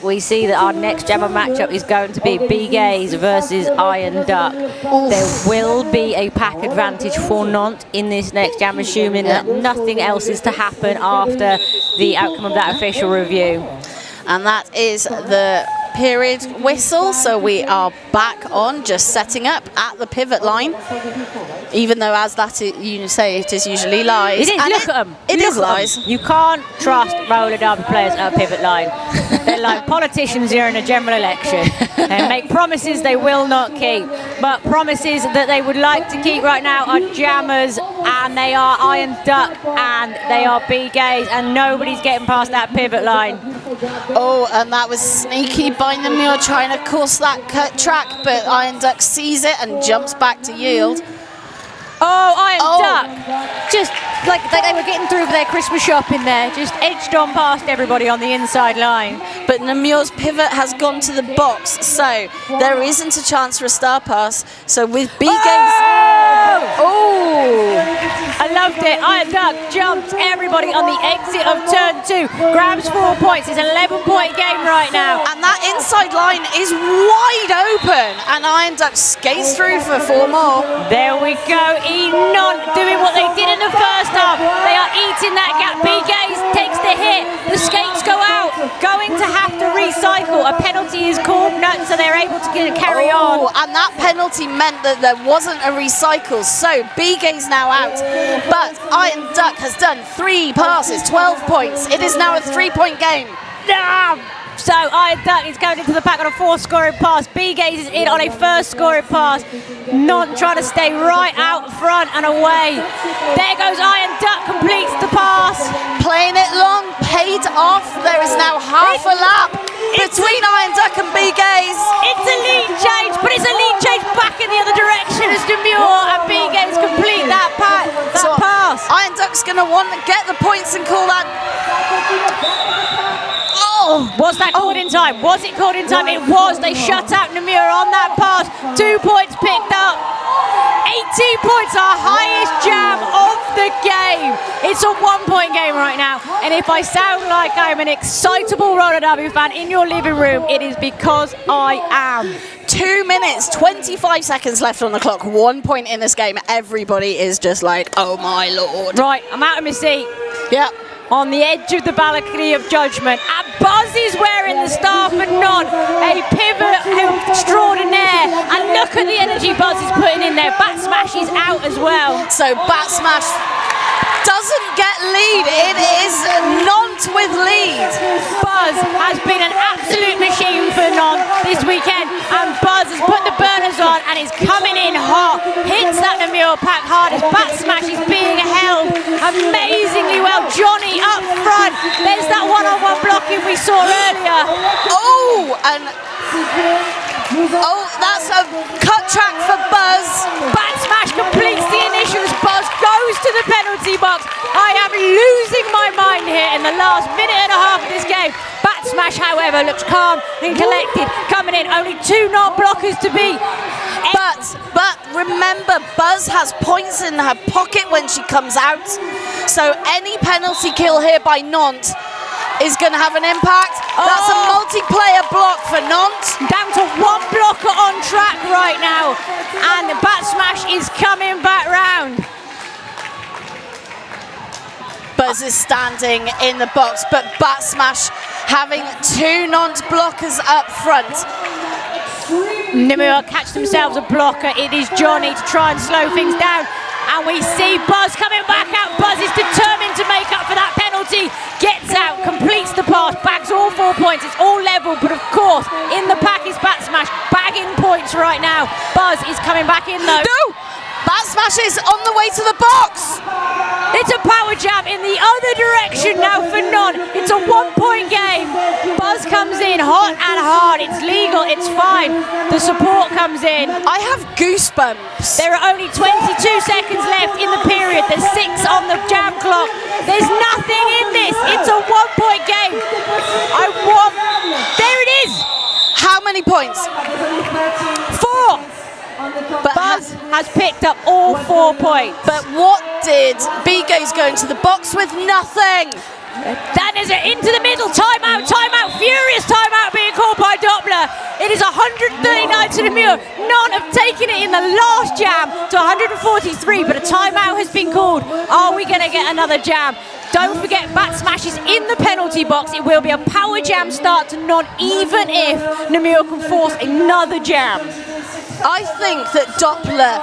We see that our next Jammer matchup is going to be Big A's versus Iron Duck. There will be a pack advantage for Nantes in this next Jam, assuming that nothing else is to happen after the outcome of that official review. And that is the period whistle, so we are back on, just setting up at the pivot line, even though as that you say it is usually lies. It is, and look at them. It is lies. You can't trust roller derby players at a pivot line. They're like politicians here in a general election. They make promises they will not keep, but promises that they would like to keep right now are Jammers, and they are Iron Duck, and they are Big A's, and nobody's getting past that pivot line. Oh, and that was sneaky by Namur trying to course that cut track, but Iron Duck sees it and jumps back to yield. Oh, Iron Duck! Just like they were getting through for their Christmas shopping there, just edged on past everybody on the inside line. But Namur's pivot has gone to the box, so there isn't a chance for a star pass. So with Big A's... Oh! I loved it. Iron Duck jumps everybody on the exit of turn 2, grabs 4 points. It's an 11-point game right now. And that inside line is wide open, and Iron Duck skates through for 4 more. There we go. Nantes doing what they did in the first half. They are eating that gap. Big A's takes the hit. The skates go out. Going to have to recycle. A penalty is called, so they're able to carry on. And that penalty meant that there wasn't a recycle. So Big A's now out. But Iron Duck has done 3 passes, 12 points. It is now a 3-point game. So Iron Duck is going into the pack on a 4-scoring pass. Big A's is in on a 1st scoring pass. Nantes trying to stay right out front and away. There goes Iron Duck, completes the pass. Playing it long, paid off. There is now half a lap between Iron Duck and Big A's. It's a lead change, but it's a lead change back in the other direction as Namur and Big A's complete that pass. Iron Duck's going to want to get the points and call that. Was that called in time? Was it called in time? It was. They shut out Namur on that pass. 2 points picked up. 18 points, our highest jam of the game. It's a 1-point game right now. And if I sound like I'm an excitable roller derby fan in your living room, it is because I am. 2 minutes, 25 seconds left on the clock. 1 point in this game. Everybody is just like, oh my lord. Right, I'm out of my seat. Yep. On the edge of the balcony of judgment. And Buzz is wearing the star for Nantes, a pivot extraordinaire. And look at the energy Buzz is putting in there. Bat Smash is out as well. So Bat Smash doesn't get lead. It is Nantes with lead. Buzz has been an absolute machine for Nantes this weekend. And Buzz has put the burners on and is coming in hot. Hits that Namur pack hard as Bat Smash is being held amazingly well. Johnny up front. There's that one-on-one blocking we saw earlier. That's a cut track for Buzz. Bat Smash completes the initials. Buzz goes to the penalty box. I am losing my mind here in the last minute and a half of this game. Bat Smash, however, looks calm and collected. Coming in, only 2 non-blockers to beat. But remember, Buzz has points in her pocket when she comes out. So any penalty kill here by Nantes is going to have an impact. That's a multiplayer block for Nantes. Down to 1 blocker on track right now. And the Bat Smash is coming back round. Buzz is standing in the box, but Bat Smash having 2 Nantes blockers up front. Namur catch themselves a blocker. It is Johnny to try and slow things down. And we see Buzz coming back out. Buzz is determined to make up for that penalty. Gets out, completes the pass, bags all 4 points. It's all level, but of course, in the pack is Bat Smash, bagging points right now. Buzz is coming back in though. No! Bat Smash is on the way to the box. It's a power jam in the other direction now for Nantes. It's a 1-point game. Buzz comes in hot and hard. It's legal, it's fine. The support comes in. I have goosebumps. There are only 22 seconds left in the period. There's 6 on the jam clock. There's nothing in this. It's a 1-point game. There it is. How many points? 4. But Buzz has picked up all 4 points. But what did Big A's go into the box with? Nothing. That is it, into the middle, timeout, furious timeout being called by Doppler. It is 139 to Namur. Nantes have taken it in the last jam to 143, but a timeout has been called. Are we going to get another jam? Don't forget, back smashes in the penalty box. It will be a power jam start to Nantes, even if Namur can force another jam. I think that Doppler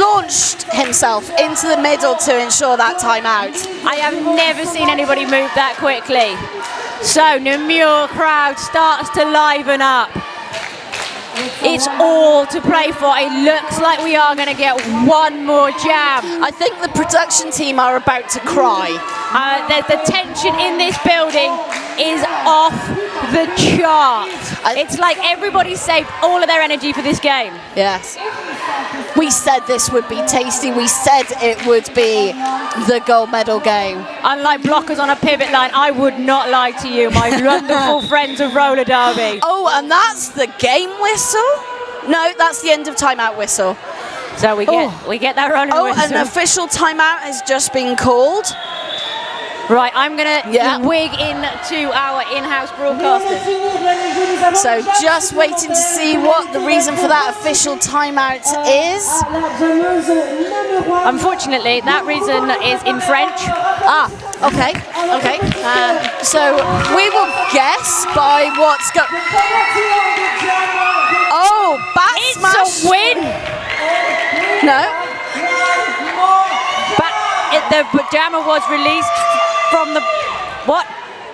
launched himself into the middle to ensure that timeout. I have never seen anybody move that quickly. So Namur crowd starts to liven up. It's all to play for. It looks like we are going to get one more jam. I think the production team are about to cry. The tension in this building is off the chart. It's like everybody saved all of their energy for this game. Yes. We said this would be tasty. We said it would be the gold medal game. Unlike blockers on a pivot line, I would not lie to you, my wonderful friends of roller derby. Oh, and that's the game whistle? No, that's the end of timeout whistle. So we get that rolling whistle. An official timeout has just been called. Right, I'm going to wig into our in-house broadcasters. So just waiting to see what the reason for that official timeout is. Unfortunately, that reason is in French. Ah, okay. So we will guess by what's going. Oh, bat smash! It's a win. No. The jammer was released from the what?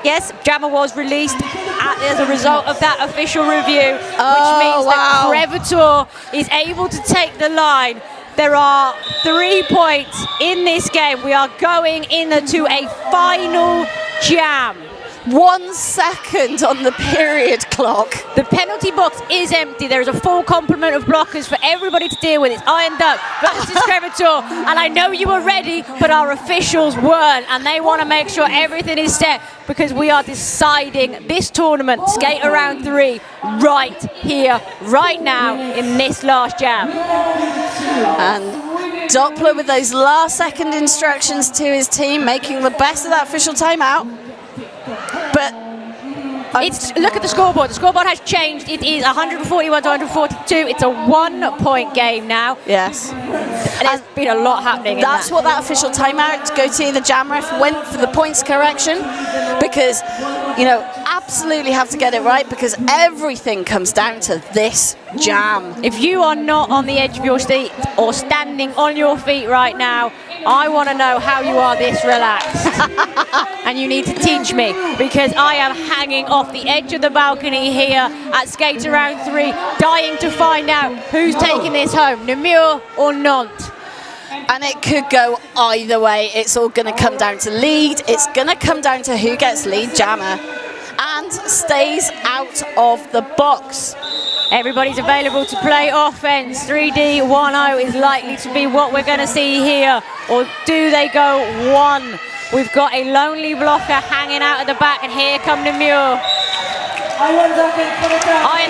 Yes, jammer was released as a result of that official review, which means that Crevator is able to take the line. There are 3 points in this game. We are going into a final jam. 1 second on the period clock. The penalty box is empty. There is a full complement of blockers for everybody to deal with. It's Iron Duck versus Crevator. And I know you were ready, but our officials weren't. And they want to make sure everything is set because we are deciding this tournament, skate around 3, right here, right now, in this last jam. And Doppler with those last second instructions to his team, making the best of that official timeout. But look at the scoreboard. The scoreboard has changed. It is 141 to 142. It's a 1 point game now. Yes. And there's been a lot happening. That's what that official timeout, Gauthier, the jam ref, went for the points correction because, absolutely have to get it right because everything comes down to this jam. If you are not on the edge of your seat or standing on your feet right now, I want to know how you are this relaxed. And you need to teach me because I am hanging off the edge of the balcony here at Skate Around 3, dying to find out who's taking this home, Namur or Nantes. And it could go either way. It's all going to come down to lead. It's going to come down to who gets lead jammer and stays out of the box. Everybody's available to play offense. 3D10 is likely to be what we're going to see here. Or do they go 1? We've got a lonely blocker hanging out at the back, and here come Namur. Iron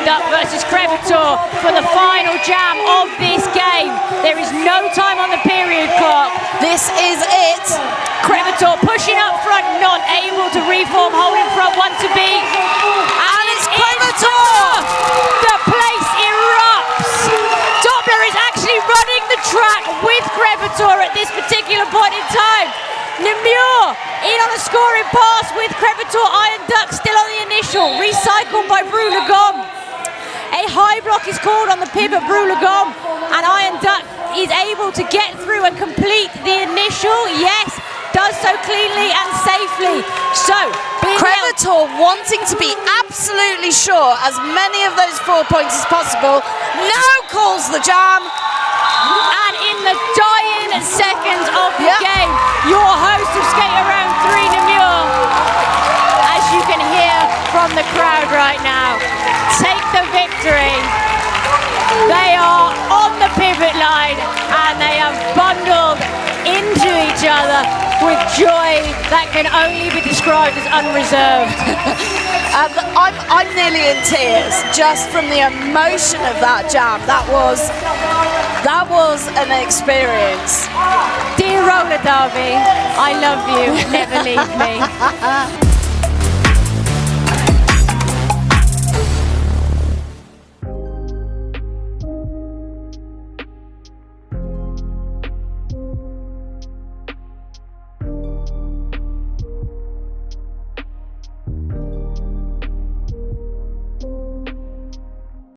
Duck versus Crevator for the final jam of this game. There is no time on the period clock. This is it. Crevator pushing up front, not able to reform, holding front, one to beat. And it's Crevator! The place erupts. Doppler is actually running the track with Crevator at this particular point in time. Namur in on a scoring pass with Crevator. Iron Duck still on the initial, recycled by Brulagom. A high block is called on the pivot Brulagom, and Iron Duck is able to get through and complete the initial. Yes, does so cleanly and safely. So, Crevator wanting to be absolutely sure as many of those 4 points as possible. Now calls the jam. And in the dying seconds of the game, your host of Skate Around 3, Namur, as you can hear from the crowd right now, take the victory. They are on the pivot line and they have bundled into each other with joy that can only be described as unreserved. I'm nearly in tears just from the emotion of that jam. That That was an experience. Dear roller derby, I love you. Never leave me.